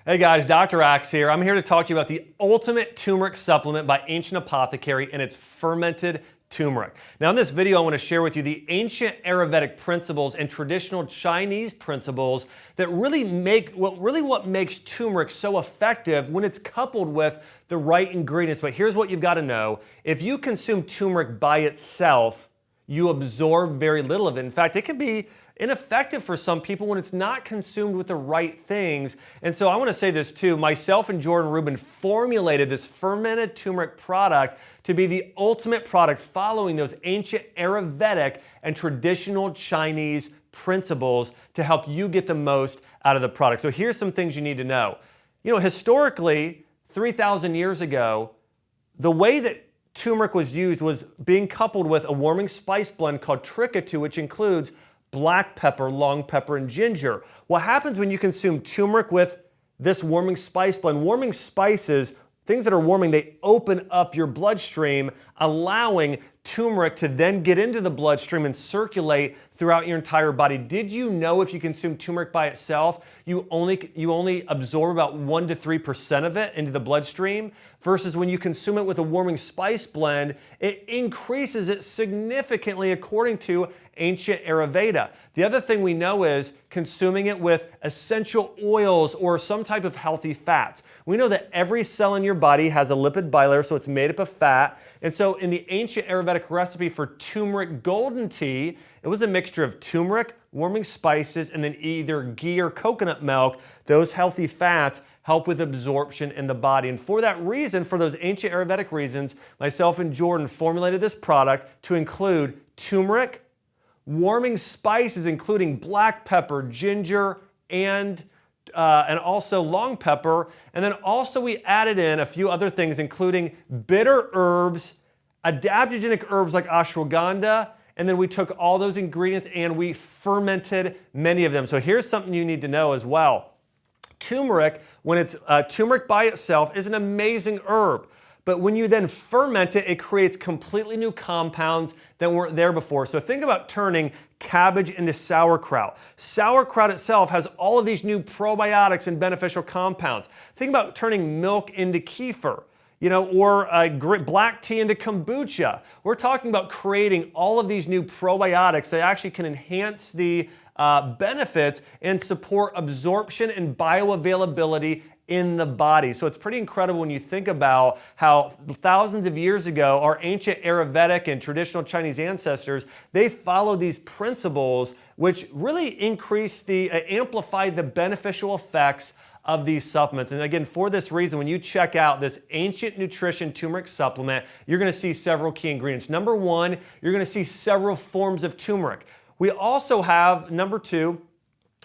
Hey guys, Dr. Axe here. I'm here to talk to you about the ultimate turmeric supplement by Ancient Apothecary, and it's fermented turmeric. Now in this video I want to share with you the ancient Ayurvedic principles and traditional Chinese principles that really make what makes turmeric so effective when it's coupled with the right ingredients. But here's what you've got to know. If you consume turmeric by itself, you absorb very little of it. In fact, it can be ineffective for some people when it's not consumed with the right things. And so I want to say this too. Myself and Jordan Rubin formulated this fermented turmeric product to be the ultimate product following those ancient Ayurvedic and traditional Chinese principles to help you get the most out of the product. So here's some things you need to know. You know, historically, 3,000 years ago, the way that turmeric was used was being coupled with a warming spice blend called KETO, which includes black pepper, long pepper, and ginger. What happens when you consume turmeric with this warming spice blend? Warming spices, things that are warming, they open up your bloodstream, allowing turmeric to then get into the bloodstream and circulate throughout your entire body. Did you know if you consume turmeric by itself, you only absorb about 1 to 3% of it into the bloodstream, versus when you consume it with a warming spice blend, it increases it significantly according to ancient Ayurveda. The other thing we know is consuming it with essential oils or some type of healthy fats. We know that every cell in your body has a lipid bilayer, so it's made up of fat. And so in the ancient Ayurvedic recipe for turmeric golden tea, it was a mixture of turmeric, warming spices, and then either ghee or coconut milk. Those healthy fats help with absorption in the body. And for that reason, for those ancient Ayurvedic reasons, myself and Jordan formulated this product to include turmeric, warming spices including black pepper, ginger, and also long pepper. And then also we added in a few other things, including bitter herbs, adaptogenic herbs like ashwagandha, and then we took all those ingredients and we fermented many of them. So here's something you need to know as well. Turmeric, when it's turmeric by itself, is an amazing herb. But when you then ferment it, it creates completely new compounds that weren't there before. So think about turning cabbage into sauerkraut. Sauerkraut itself has all of these new probiotics and beneficial compounds. Think about turning milk into kefir, or black tea into kombucha. We're talking about creating all of these new probiotics that actually can enhance the benefits and support absorption and bioavailability in the body. So it's pretty incredible when you think about how thousands of years ago, our ancient Ayurvedic and traditional Chinese ancestors, they followed these principles which really amplified the beneficial effects of these supplements. And again, for this reason, when you check out this ancient nutrition turmeric supplement, you're gonna see several key ingredients. Number one, you're gonna see several forms of turmeric. We also have, number two,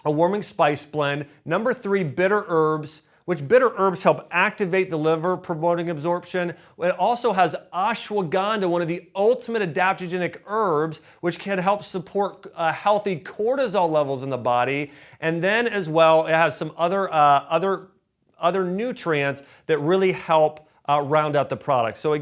a warming spice blend. Number three, bitter herbs, which bitter herbs help activate the liver, promoting absorption. It also has ashwagandha, one of the ultimate adaptogenic herbs, which can help support healthy cortisol levels in the body. And then as well, it has some other nutrients that really help round out the product. So